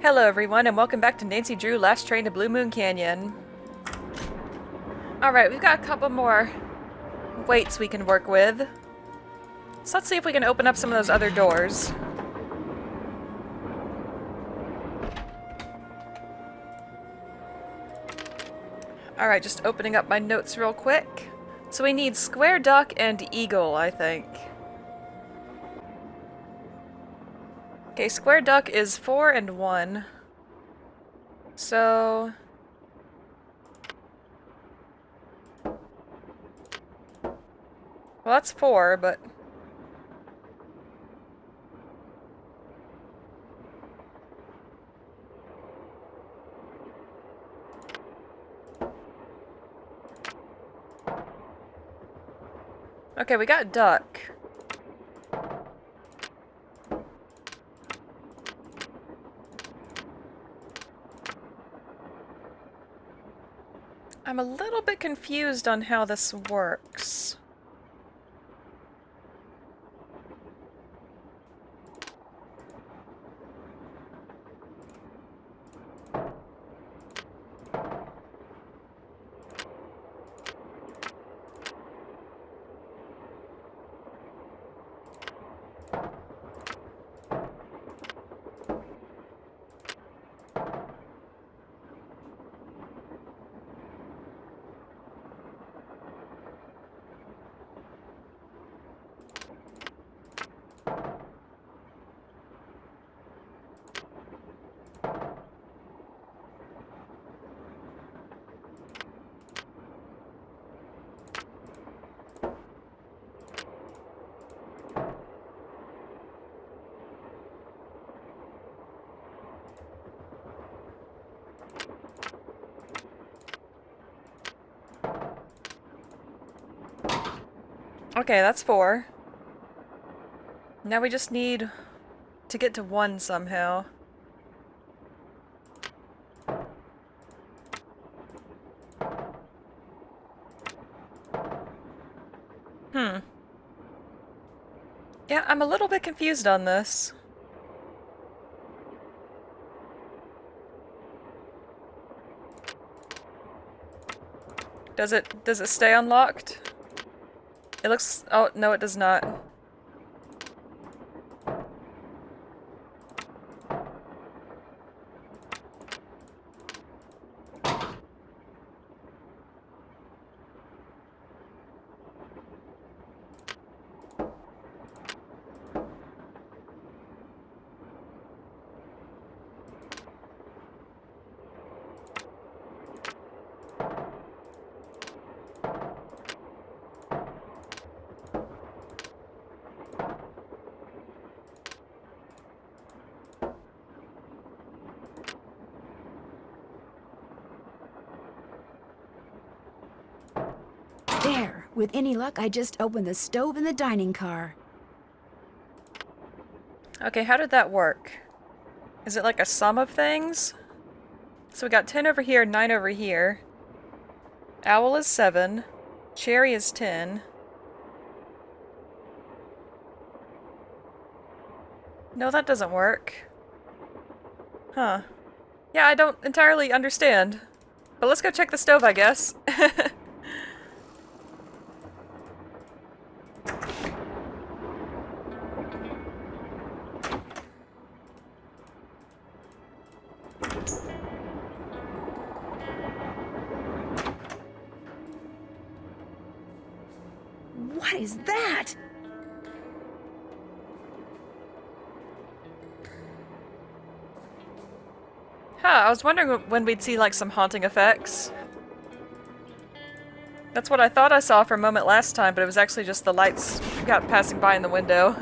Hello everyone, and welcome back to Nancy Drew Last Train to Blue Moon Canyon. Alright, we've got a couple more weights we can work with. So let's see if we can open up some of those other doors. Alright, just opening up my notes real quick. So we need square duck and eagle, I think. Okay, square duck is 4 and 1. So... well, that's 4, but... okay, we got duck. I'm a little bit confused on how this works. Okay, that's 4. Now we just need to get to 1 somehow. Yeah, I'm a little bit confused on this. Does it stay unlocked? It looks... oh, no, it does not. There! With any luck, I just opened the stove in the dining car. Okay, how did that work? Is it like a sum of things? So we got 10 over here, 9 over here. Owl is 7. Cherry is 10. No, that doesn't work. Huh. Yeah, I don't entirely understand. But let's go check the stove, I guess. What is that? Huh, I was wondering when we'd see, like, some haunting effects. That's what I thought I saw for a moment last time, but it was actually just the lights got passing by in the window.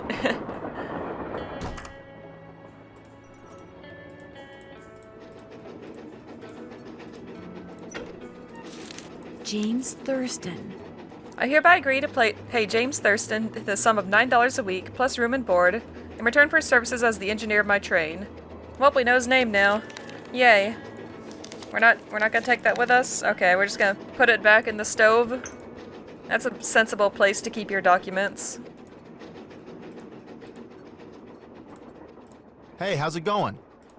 James Thurston. I hereby agree to pay James Thurston the sum of $9 a week, plus room and board, in return for his services as the engineer of my train. Well, we know his name now. Yay. We're not gonna take that with us? Okay, we're just gonna put it back in the stove. That's a sensible place to keep your documents. Hey, how's it going?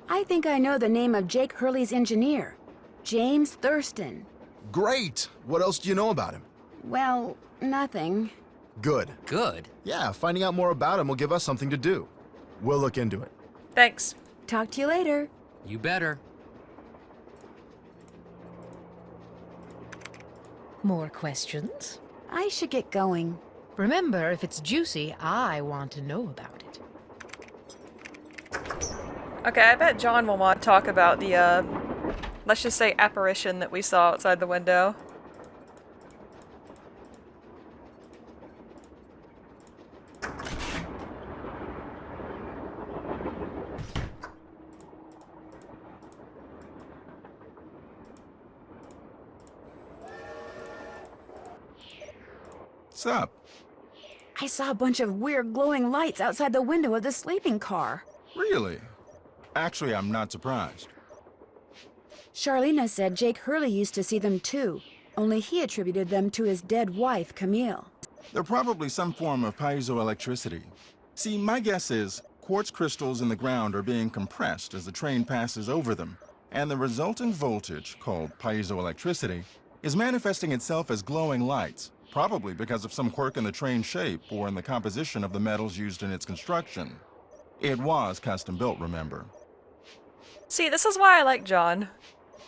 I think I know the name of Jake Hurley's engineer. James Thurston. Great! What else do you know about him? Well, nothing. Good. Good. Yeah, finding out more about him will give us something to do. We'll look into it. Thanks. Talk to you later. You better. More questions? I should get going. Remember, if it's juicy, I want to know about it. Okay, I bet John will want to talk about the, let's just say apparition that we saw outside the window. What's up? I saw a bunch of weird glowing lights outside the window of the sleeping car. Really? Actually, I'm not surprised. Charlena said Jake Hurley used to see them too, only he attributed them to his dead wife, Camille. They're probably some form of piezoelectricity. See, my guess is quartz crystals in the ground are being compressed as the train passes over them, and the resultant voltage, called piezoelectricity, is manifesting itself as glowing lights, probably because of some quirk in the train's shape or in the composition of the metals used in its construction. It was custom built, remember? See, this is why I like John.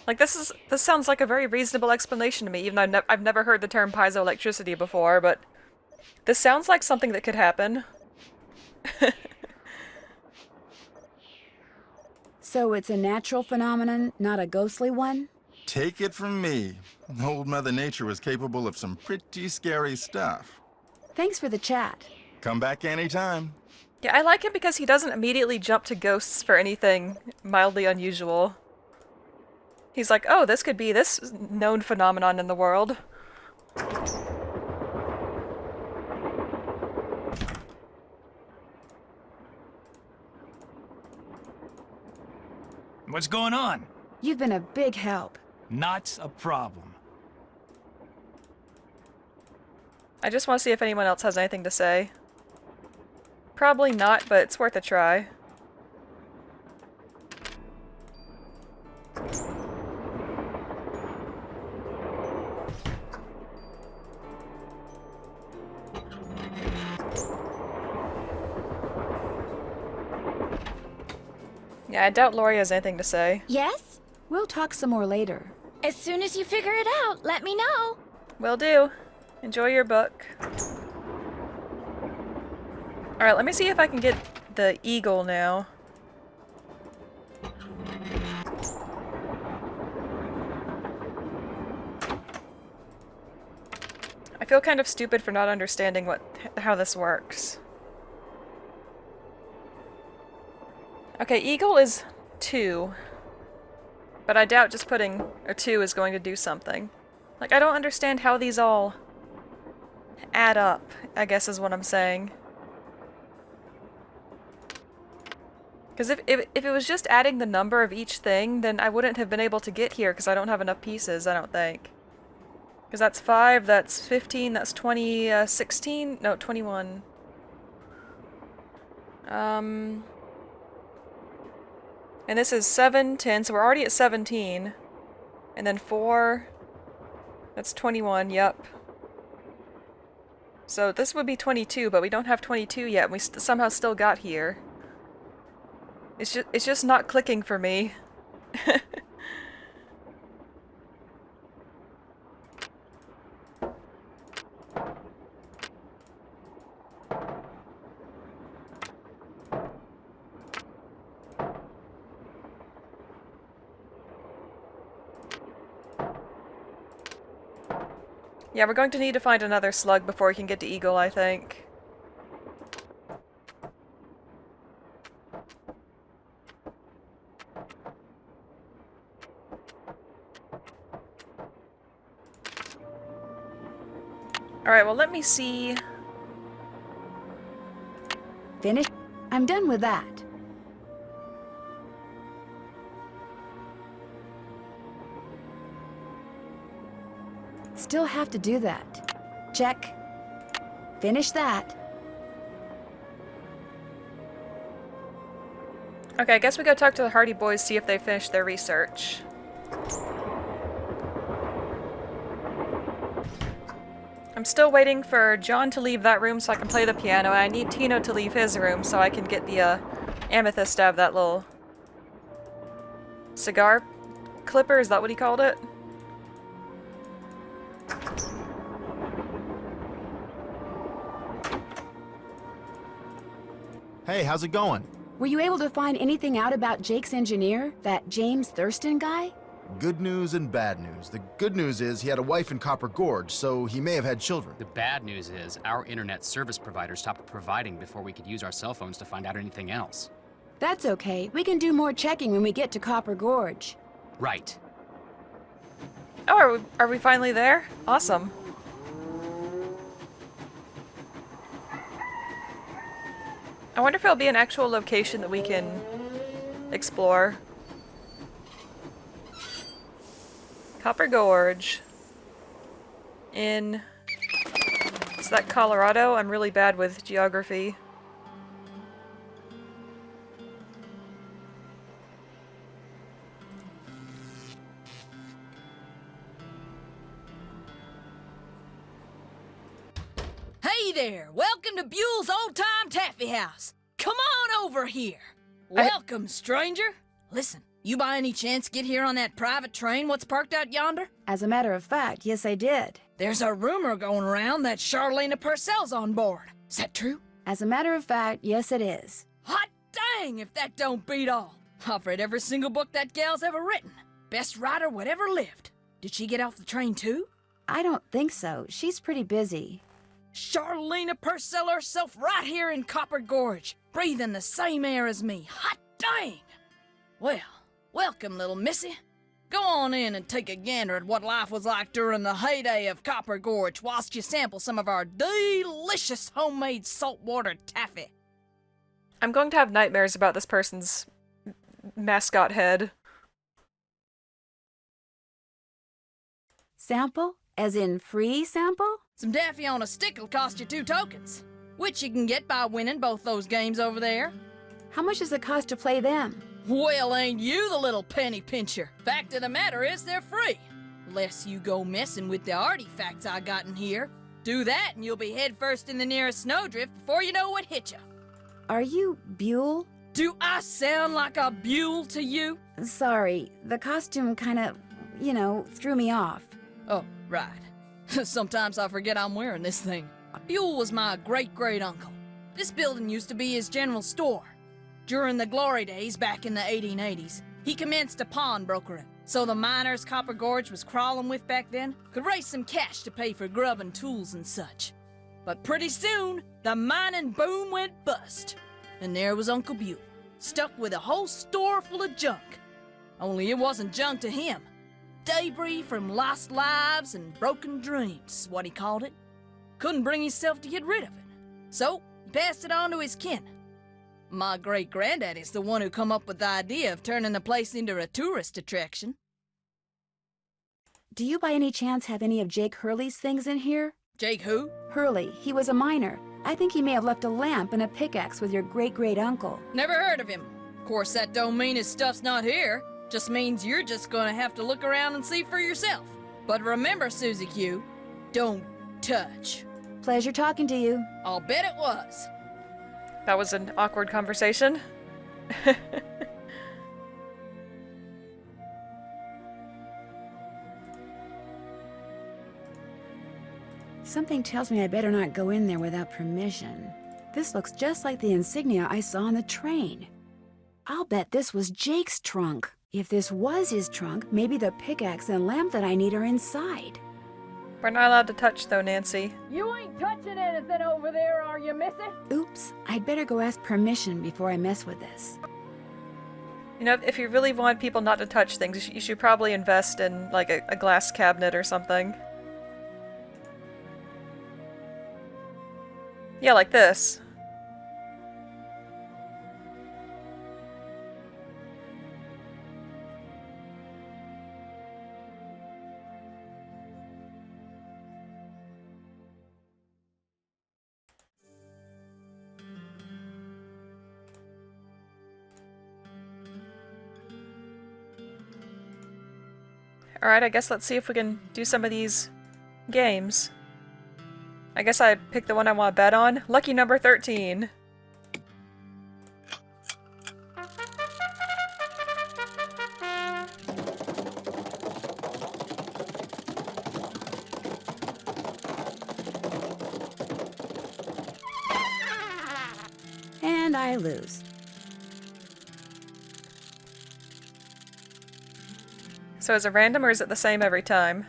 Like, this sounds like a very reasonable explanation to me, even though I've never heard the term piezoelectricity before, but this sounds like something that could happen. So it's a natural phenomenon, not a ghostly one? Take it from me. Old Mother Nature is capable of some pretty scary stuff. Thanks for the chat. Come back anytime. Yeah, I like him because he doesn't immediately jump to ghosts for anything mildly unusual. He's like, oh, this could be this known phenomenon in the world. What's going on? You've been a big help. Not a problem. I just want to see if anyone else has anything to say. Probably not, but it's worth a try. Yeah, I doubt Lori has anything to say. Yes? We'll talk some more later. As soon as you figure it out, let me know. Will do. Enjoy your book. Alright, let me see if I can get the eagle now. I feel kind of stupid for not understanding how this works. Okay, eagle is 2. But I doubt just putting a 2 is going to do something. Like, I don't understand how these all add up, I guess is what I'm saying. Because if it was just adding the number of each thing, then I wouldn't have been able to get here because I don't have enough pieces, I don't think. Because that's 5, that's 15, that's 20, 16? No, 21. And this is 7, 10, so we're already at 17. And then 4, that's 21, yep. So this would be 22, but we don't have 22 yet, and we somehow still got here. It's just not clicking for me. Yeah, we're going to need to find another slug before we can get to Eagle, I think. Alright, well let me see... Finish? I'm done with that. Still have to do that. Check. Finish that. Okay, I guess we go talk to the Hardy Boys, see if they finished their research. I'm still waiting for John to leave that room so I can play the piano, and I need Tino to leave his room so I can get the amethyst out of that little cigar clipper. Is that what he called it? Hey, how's it going? Were you able to find anything out about Jake's engineer, that James Thurston guy? Good news and bad news. The good news is he had a wife in Copper Gorge, so he may have had children. The bad news is our internet service provider stopped providing before we could use our cell phones to find out anything else. That's okay. We can do more checking when we get to Copper Gorge. Right. Oh, are we finally there? Awesome. I wonder if it'll be an actual location that we can explore. Copper Gorge. Is that Colorado? I'm really bad with geography. Hey there! Welcome to Buell's Old Time Taffy House. Come on over here. Welcome, stranger. Listen, you by any chance get here on that private train what's parked out yonder? As a matter of fact, yes, I did. There's a rumor going around that Charlena Purcell's on board. Is that true? As a matter of fact, yes, it is. Hot dang if that don't beat all. I've read every single book that gal's ever written. Best writer whatever lived. Did she get off the train too? I don't think so. She's pretty busy. Charlena Purcell herself right here in Copper Gorge, breathing the same air as me. Hot dang! Well, welcome, little missy. Go on in and take a gander at what life was like during the heyday of Copper Gorge whilst you sample some of our delicious homemade saltwater taffy. I'm going to have nightmares about this person's mascot head. Sample? As in free sample? Some taffy on a stick will cost you 2 tokens, which you can get by winning both those games over there. How much does it cost to play them? Well, ain't you the little penny pincher? Fact of the matter is they're free. Unless you go messing with the artifacts I got in here. Do that and you'll be headfirst in the nearest snowdrift before you know what hit you. Are you Buell? Do I sound like a Buell to you? Sorry, the costume kinda, threw me off. Oh, right. Sometimes I forget I'm wearing this thing. Buell was my great-great-uncle. This building used to be his general store. During the glory days back in the 1880s, he commenced a pawnbrokering, so the miners Copper Gorge was crawling with back then could raise some cash to pay for grub and tools and such. But pretty soon, the mining boom went bust. And there was Uncle Buell, stuck with a whole store full of junk. Only it wasn't junk to him. Debris from lost lives and broken dreams is what he called it. Couldn't bring himself to get rid of it. So, he passed it on to his kin. My great-granddaddy's the one who come up with the idea of turning the place into a tourist attraction. Do you by any chance have any of Jake Hurley's things in here? Jake who? Hurley. He was a miner. I think he may have left a lamp and a pickaxe with your great-great-uncle. Never heard of him. Of course, that don't mean his stuff's not here. Just means you're just gonna have to look around and see for yourself. But remember, Susie Q, don't touch. Pleasure talking to you. I'll bet it was. That was an awkward conversation. Something tells me I better not go in there without permission. This looks just like the insignia I saw on the train. I'll bet this was Jake's trunk. If this was his trunk, maybe the pickaxe and lamp that I need are inside. We're not allowed to touch, though, Nancy. You ain't touching anything over there, are you, missy? Oops, I'd better go ask permission before I mess with this. You know, if you really want people not to touch things, you should probably invest in, like, a glass cabinet or something. Yeah, like this. Alright, I guess let's see if we can do some of these games. I guess I picked the one I want to bet on. Lucky number 13. And I lose. So is it random or is it the same every time?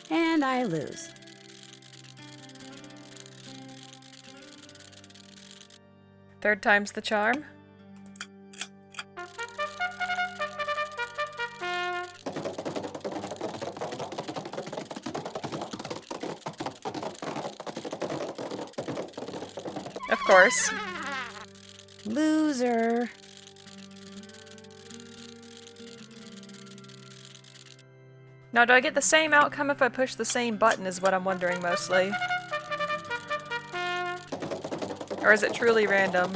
And I lose. Third time's the charm. Of course. Loser. Now, do I get the same outcome if I push the same button is what I'm wondering mostly. Or is it truly random?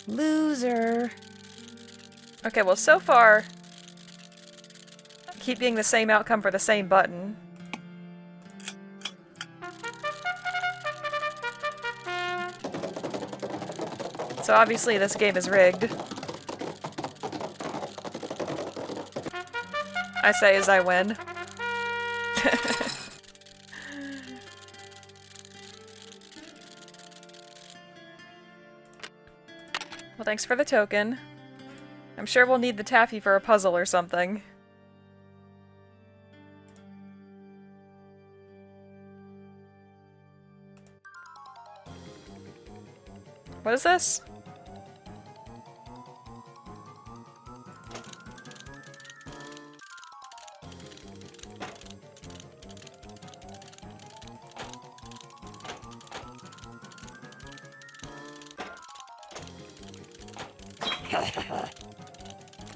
Loser. Okay, well so far, keep being the same outcome for the same button. So obviously this game is rigged. I say as I win. Well, thanks for the token. I'm sure we'll need the taffy for a puzzle or something. What is this?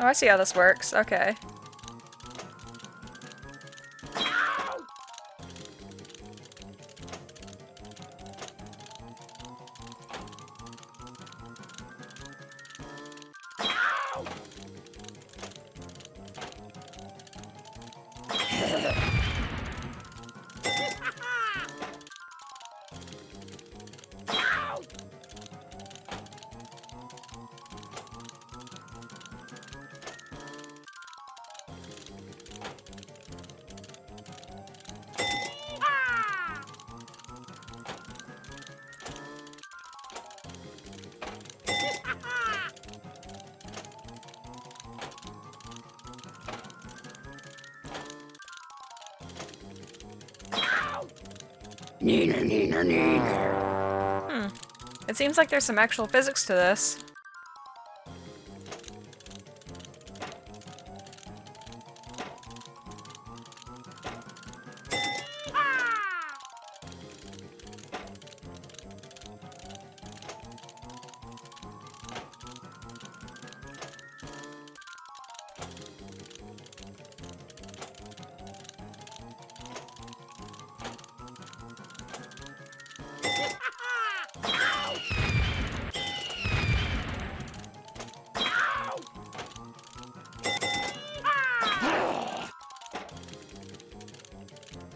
Oh, I see how this works. Okay. Neener, neener, neener. It seems like there's some actual physics to this.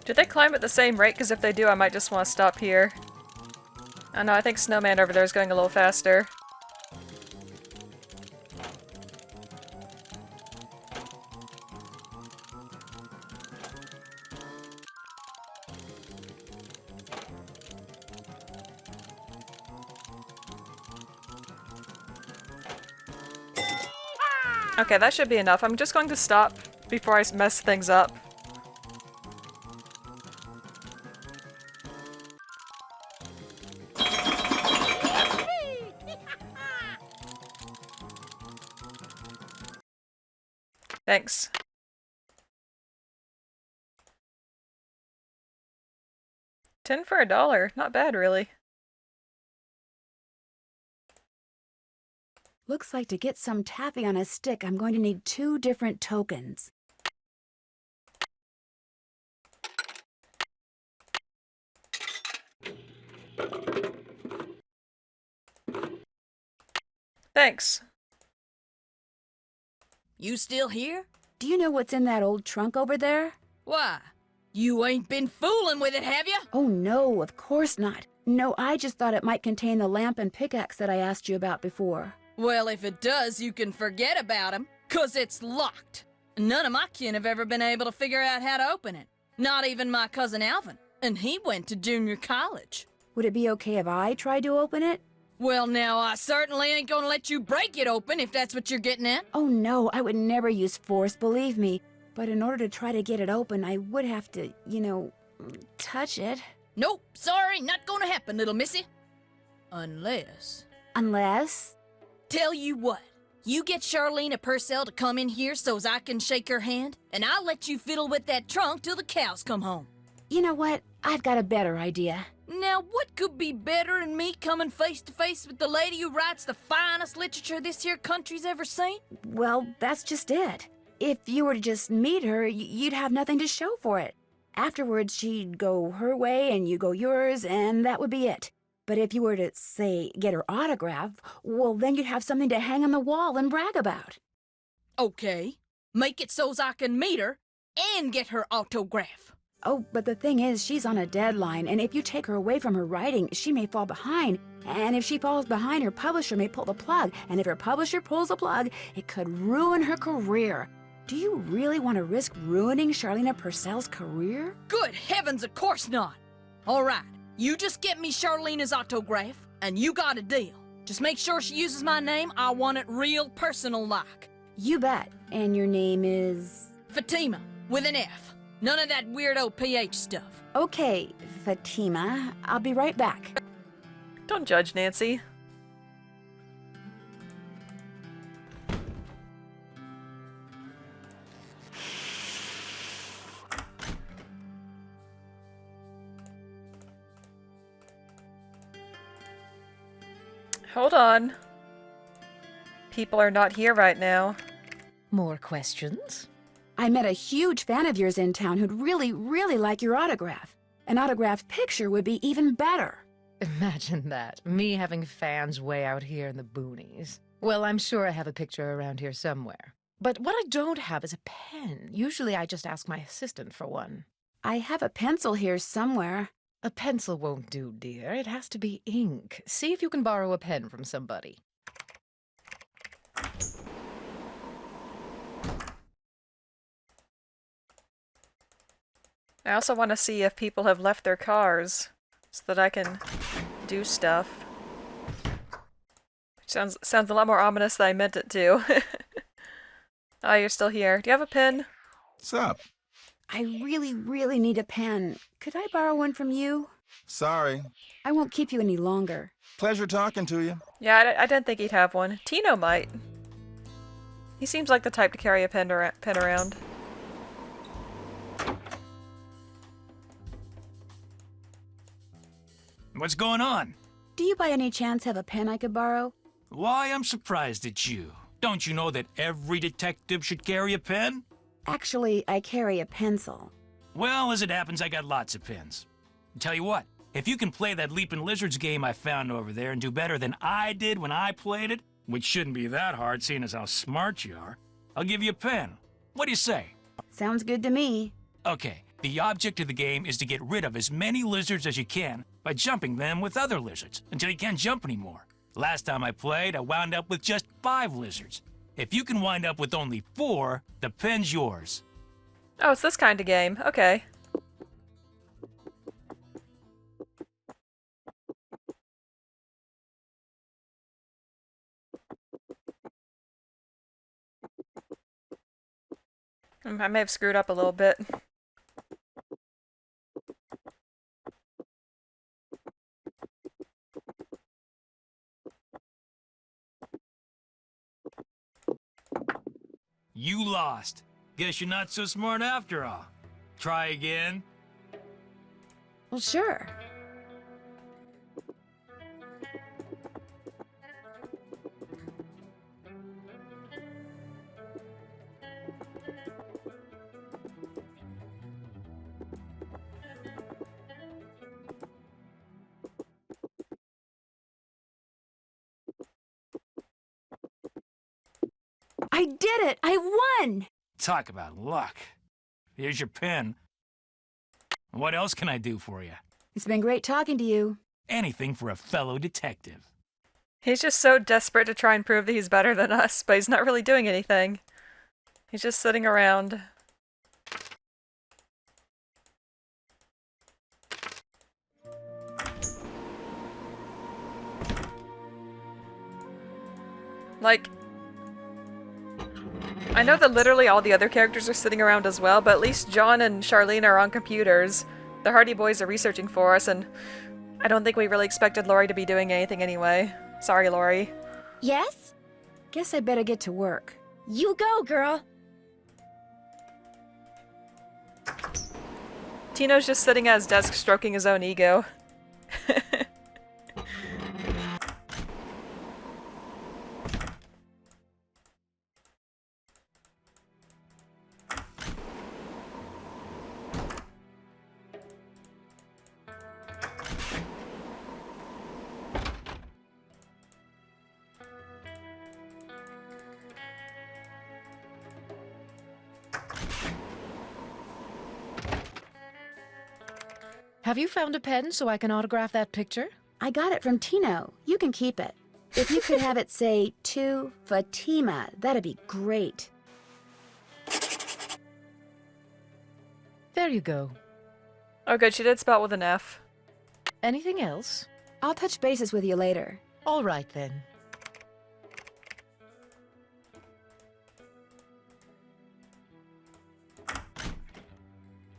Do they climb at the same rate? Because if they do, I might just want to stop here. Oh no, I think Snowman over there is going a little faster. Okay, that should be enough. I'm just going to stop before I mess things up. Thanks. $10 for $1. 1 $1. Not bad, really. Looks like to get some taffy on a stick, I'm going to need 2 different tokens. Thanks. You still here? Do you know what's in that old trunk over there? Why? You ain't been fooling with it, have you? Oh no, of course not. No, I just thought it might contain the lamp and pickaxe that I asked you about before. Well, if it does, you can forget about him, 'cause it's locked. None of my kin have ever been able to figure out how to open it. Not even my cousin Alvin, and he went to junior college. Would it be okay if I tried to open it? Well, now, I certainly ain't gonna let you break it open if that's what you're getting at. Oh no, I would never use force, believe me. But in order to try to get it open, I would have to, touch it. Nope, sorry, not gonna happen, little missy. Unless... Unless? Tell you what, you get Charlene Purcell to come in here so's I can shake her hand, and I'll let you fiddle with that trunk till the cows come home. You know what? I've got a better idea. Now, what could be better than me coming face to face with the lady who writes the finest literature this here country's ever seen? Well, that's just it. If you were to just meet her, you'd have nothing to show for it. Afterwards, she'd go her way and you go yours, and that would be it. But if you were to, say, get her autograph, well, then you'd have something to hang on the wall and brag about. Okay, make it so's I can meet her and get her autograph. Oh, but the thing is, she's on a deadline, and if you take her away from her writing, she may fall behind. And if she falls behind, her publisher may pull the plug. And if her publisher pulls the plug, it could ruin her career. Do you really want to risk ruining Charlene Purcell's career? Good heavens, of course not. All right, you just get me Charlene's autograph, and you got a deal. Just make sure she uses my name. I want it real personal-like. You bet. And your name is? Fatima, with an F. None of that weirdo PH stuff. Okay, Fatima. I'll be right back. Don't judge, Nancy. Hold on. People are not here right now. More questions? I met a huge fan of yours in town who'd really, really like your autograph. An autographed picture would be even better. Imagine that. Me having fans way out here in the boonies. Well, I'm sure I have a picture around here somewhere. But what I don't have is a pen. Usually I just ask my assistant for one. I have a pencil here somewhere. A pencil won't do, dear. It has to be ink. See if you can borrow a pen from somebody. I also want to see if people have left their cars so that I can do stuff. Sounds a lot more ominous than I meant it to. Oh, you're still here. Do you have a pen? What's up? I really, really need a pen. Could I borrow one from you? Sorry. I won't keep you any longer. Pleasure talking to you. Yeah, I didn't think he'd have one. Tino might. He seems like the type to carry a pen around. What's going on? Do you by any chance have a pen I could borrow? Why, I'm surprised at you. Don't you know that every detective should carry a pen? Actually, I carry a pencil. Well, as it happens, I got lots of pens. Tell you what, if you can play that Leaping Lizards game I found over there and do better than I did when I played it, which shouldn't be that hard seeing as how smart you are, I'll give you a pen. What do you say? Sounds good to me. Okay, the object of the game is to get rid of as many lizards as you can by jumping them with other lizards until you can't jump anymore. Last time I played, I wound up with just 5 lizards. If you can wind up with only 4, the pen's yours. Oh, it's this kind of game. Okay. I may have screwed up a little bit. You lost. Guess you're not so smart after all. Try again. Well, sure. I did it! I won! Talk about luck. Here's your pen. What else can I do for you? It's been great talking to you. Anything for a fellow detective. He's just so desperate to try and prove that he's better than us, but he's not really doing anything. He's just sitting around. Like, I know that literally all the other characters are sitting around as well, but at least John and Charlene are on computers. The Hardy Boys are researching for us, and I don't think we really expected Lori to be doing anything anyway. Sorry, Lori. Yes? Guess I better get to work. You go, girl. Tino's just sitting at his desk stroking his own ego. Have you found a pen so I can autograph that picture? I got it from Tino. You can keep it. If you could have it say, to Fatima, that'd be great. There you go. Oh good, she did spell it with an F. Anything else? I'll touch bases with you later. All right, then.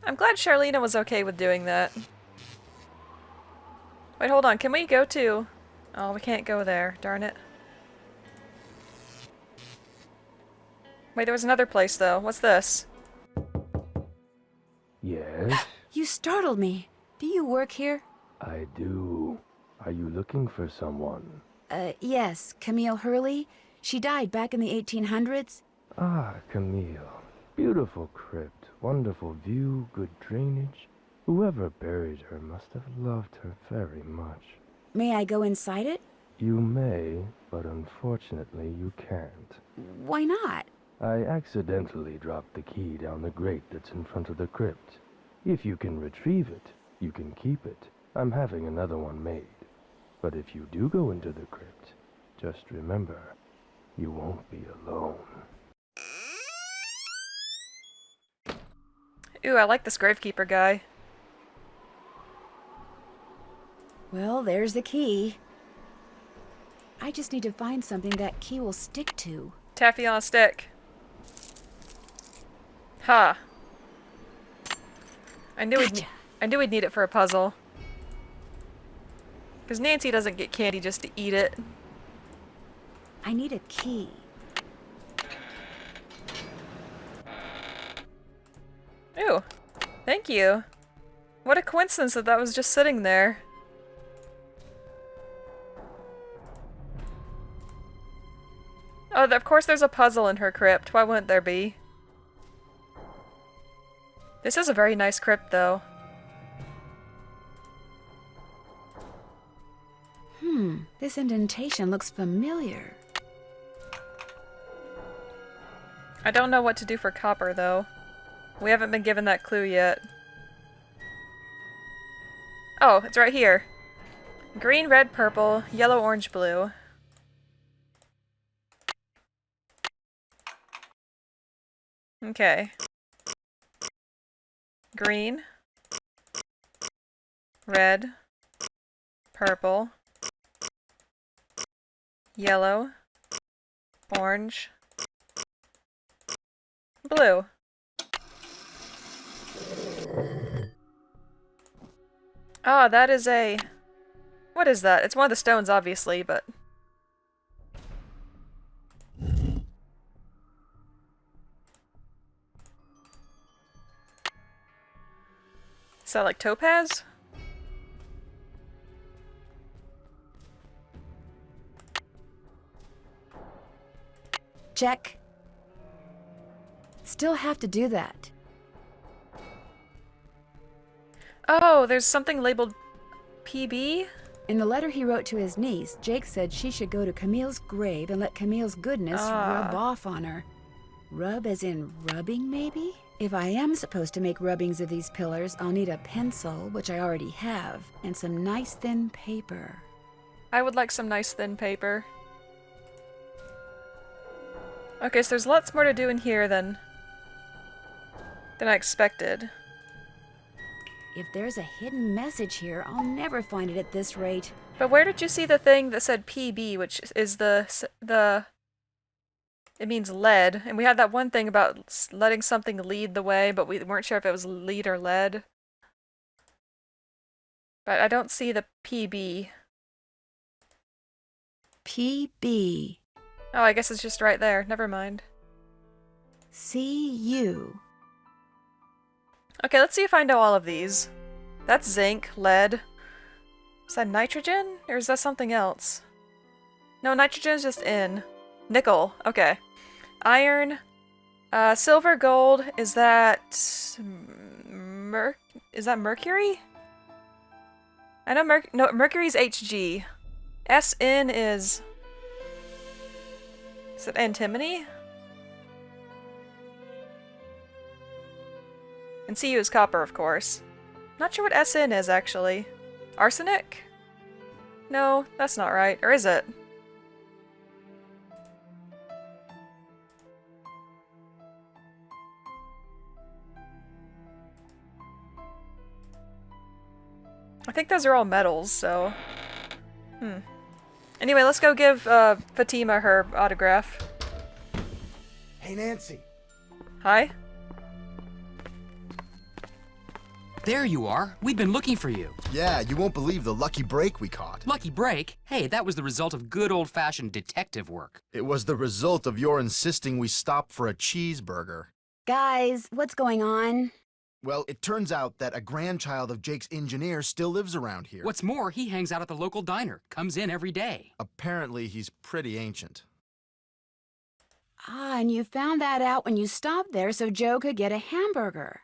I'm glad Charlena was okay with doing that. Wait, hold on, can we go to... Oh, we can't go there, darn it. Wait, there was another place though. What's this? Yes, You startled me. Do you work here? I do. Are you looking for someone? Yes, Camille Hurley. She died back in the 1800s. Ah, Camille. Beautiful crypt, wonderful view, good drainage. Whoever buried her must have loved her very much. May I go inside it? You may, but unfortunately you can't. Why not? I accidentally dropped the key down the grate that's in front of the crypt. If you can retrieve it, you can keep it. I'm having another one made. But if you do go into the crypt, just remember, you won't be alone. Ooh, I like this gravekeeper guy. Well, there's the key. I just need to find something that key will stick to. Taffy on a stick. Ha. I knew we'd need it for a puzzle. Because Nancy doesn't get candy just to eat it. I need a key. Ooh. Thank you. What a coincidence that that was just sitting there. Oh, of course there's a puzzle in her crypt. Why wouldn't there be? This is a very nice crypt, though. This indentation looks familiar. I don't know what to do for copper, though. We haven't been given that clue yet. Oh, it's right here. Green, red, purple, yellow, orange, blue. Okay. Green. Red. Purple. Yellow. Orange. Blue. Ah, that is a... What is that? It's one of the stones, obviously, but... Is that like topaz? Check. Still have to do that. Oh, there's something labeled PB? In the letter he wrote to his niece, Jake said she should go to Camille's grave and let Camille's goodness rub off on her. Rub as in rubbing, maybe? If I am supposed to make rubbings of these pillars, I'll need a pencil, which I already have, and some nice thin paper. I would like some nice thin paper. Okay, so there's lots more to do in here than I expected. If there's a hidden message here, I'll never find it at this rate. But where did you see the thing that said PB, which is it means lead, and we had that one thing about letting something lead the way, but we weren't sure if it was lead or lead. But I don't see the PB. PB. Oh, I guess it's just right there. Never mind. CU. Okay, let's see if I know all of these. That's zinc, lead. Is that nitrogen? Or is that something else? No, nitrogen is just in. Nickel. Okay. Iron. Silver, gold. Is that... is that mercury? I know mercury's Hg. Sn is... Is it antimony? And Cu is copper, of course. Not sure what Sn is, actually. Arsenic? No, that's not right. Or is it? I think those are all metals, so... Anyway, let's go give Fatima her autograph. Hey, Nancy. Hi? There you are. We've been looking for you. Yeah, you won't believe the lucky break we caught. Lucky break? Hey, that was the result of good old-fashioned detective work. It was the result of your insisting we stop for a cheeseburger. Guys, what's going on? Well, it turns out that a grandchild of Jake's engineer still lives around here. What's more, he hangs out at the local diner. Comes in every day. Apparently, he's pretty ancient. Ah, and you found that out when you stopped there so Joe could get a hamburger.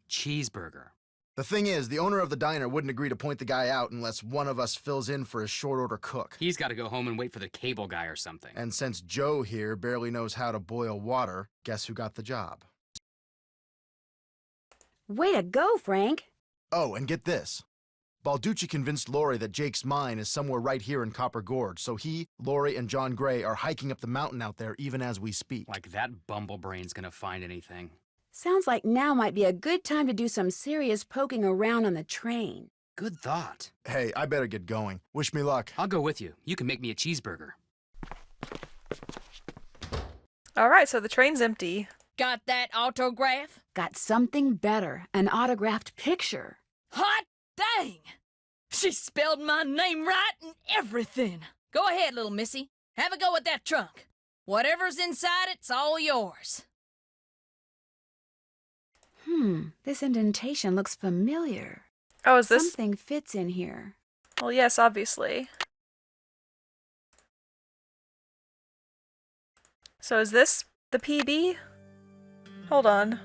Cheeseburger. The thing is, the owner of the diner wouldn't agree to point the guy out unless one of us fills in for his short-order cook. He's got to go home and wait for the cable guy or something. And since Joe here barely knows how to boil water, guess who got the job? Way to go, Frank. Oh, and get this. Balducci convinced Lori that Jake's mine is somewhere right here in Copper Gorge, so he, Lori, and John Gray are hiking up the mountain out there even as we speak. Like that bumblebrain's gonna find anything. Sounds like now might be a good time to do some serious poking around on the train. Good thought. Hey, I better get going. Wish me luck. I'll go with you. You can make me a cheeseburger. Alright, so the train's empty. Got that autograph? Got something better, an autographed picture. Hot dang! She spelled my name right and everything. Go ahead, little missy. Have a go at that trunk. Whatever's inside, it's all yours. This indentation looks familiar. Oh, is this? Something fits in here. Well, yes, obviously. So is this the PB? Hold on.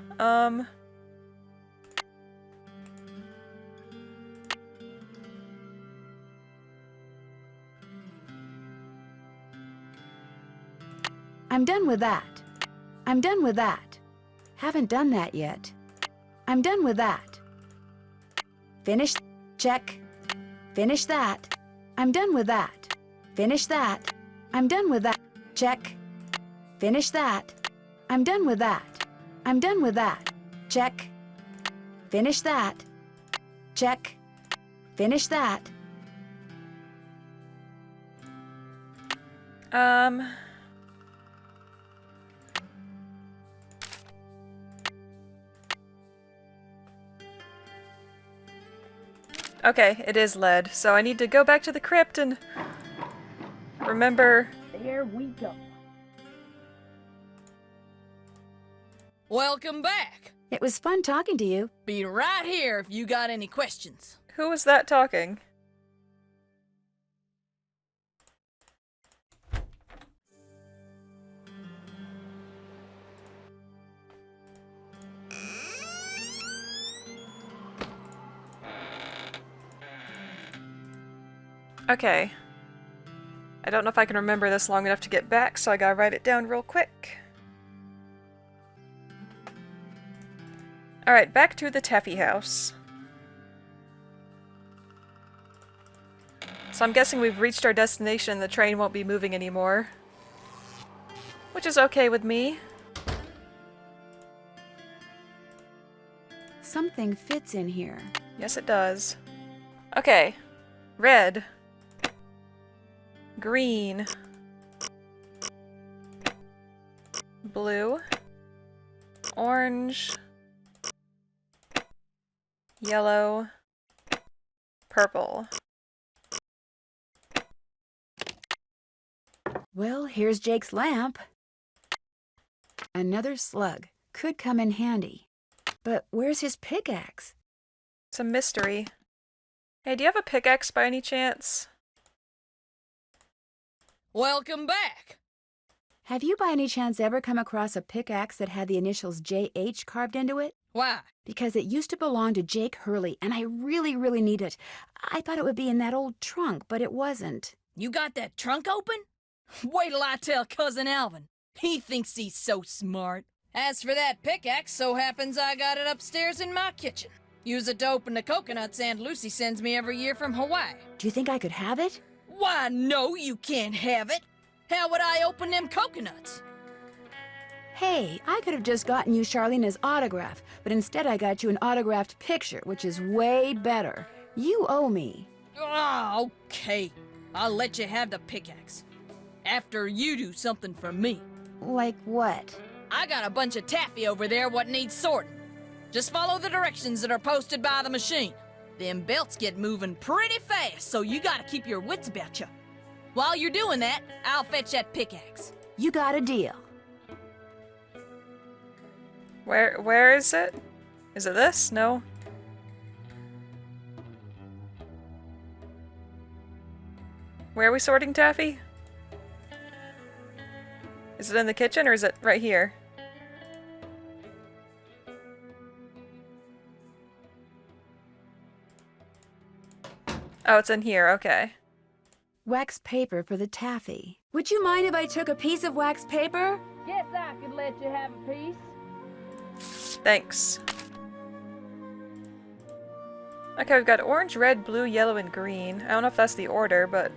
I'm done with that. I'm done with that. Haven't done that yet. I'm done with that. Finish. Check. Finish that. I'm done with that. Finish that. I'm done with that. Check. Finish that. I'm done with that. I'm done with that. Check. Finish that. Check. Finish that. Okay, it is lead, so I need to go back to the crypt and remember... There we go. Welcome back. It was fun talking to you. Be right here if you got any questions. Who was that talking? Okay. I don't know if I can remember this long enough to get back, so I gotta write it down real quick. Alright, back to the taffy house. So I'm guessing we've reached our destination, the train won't be moving anymore. Which is okay with me. Something fits in here. Yes, it does. Okay. Red. Green. Blue. Orange. Yellow. Purple. Well, here's Jake's lamp. Another slug. Could come in handy. But where's his pickaxe? It's a mystery. Hey, do you have a pickaxe by any chance? Welcome back. Have you by any chance ever come across a pickaxe that had the initials JH carved into it? Why? Because it used to belong to Jake Hurley, and I really, really need it. I thought it would be in that old trunk, but it wasn't. You got that trunk open? Wait till I tell Cousin Alvin. He thinks he's so smart. As for that pickaxe, so happens I got it upstairs in my kitchen. Use it to open the coconuts Aunt Lucy sends me every year from Hawaii. Do you think I could have it? Why, no, you can't have it. How would I open them coconuts? Hey, I could have just gotten you Charlena's autograph, but instead I got you an autographed picture, which is way better. You owe me. Oh, okay. I'll let you have the pickaxe. After you do something for me. Like what? I got a bunch of taffy over there what needs sorting. Just follow the directions that are posted by the machine. Them belts get moving pretty fast, so you gotta keep your wits about you. While you're doing that, I'll fetch that pickaxe. You got a deal. Where is it? Is it this? No? Where are we sorting taffy? Is it in the kitchen or is it right here? Oh, it's in here, okay. Wax paper for the taffy. Would you mind if I took a piece of wax paper? Guess I could let you have a piece. Thanks. Okay, we've got orange, red, blue, yellow, and green. I don't know if that's the order, but...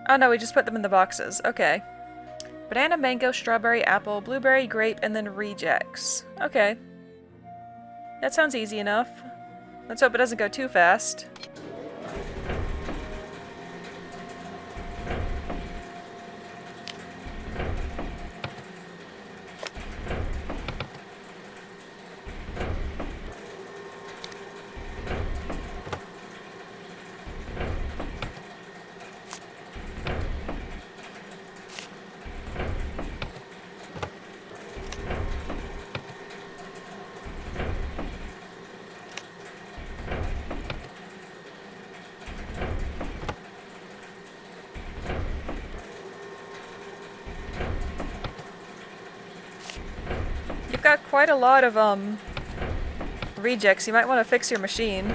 Oh no, we just put them in the boxes. Okay. Banana, mango, strawberry, apple, blueberry, grape, and then rejects. Okay. That sounds easy enough. Let's hope it doesn't go too fast. You've got quite a lot of, rejects. You might want to fix your machine.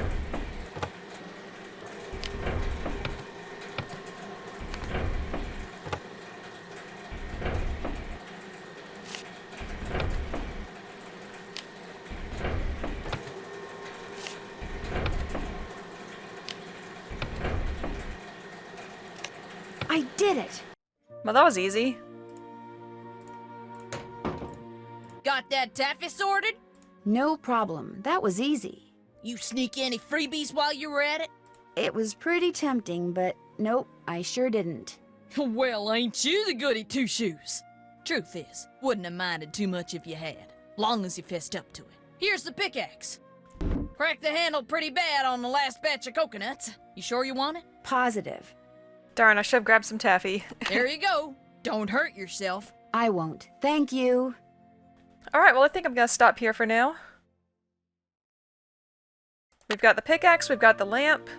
I did it! Well, that was easy. Got that taffy sorted? No problem. That was easy. You sneak any freebies while you were at it? It was pretty tempting, but nope, I sure didn't. Well, ain't you the goody two-shoes? Truth is, wouldn't have minded too much if you had, long as you fessed up to it. Here's the pickaxe. Cracked the handle pretty bad on the last batch of coconuts. You sure you want it? Positive. Darn, I should have grabbed some taffy. There you go. Don't hurt yourself. I won't. Thank you. Alright, well I think I'm gonna stop here for now. We've got the pickaxe, we've got the lamp.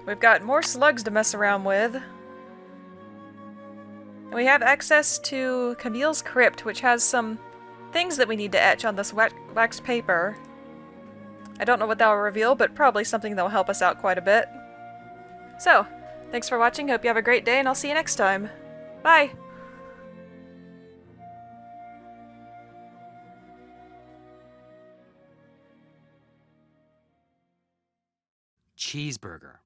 We've got more slugs to mess around with. And we have access to Camille's crypt, which has some things that we need to etch on this wax paper. I don't know what that will reveal, but probably something that will help us out quite a bit. So, thanks for watching, hope you have a great day, and I'll see you next time. Bye! Cheeseburger.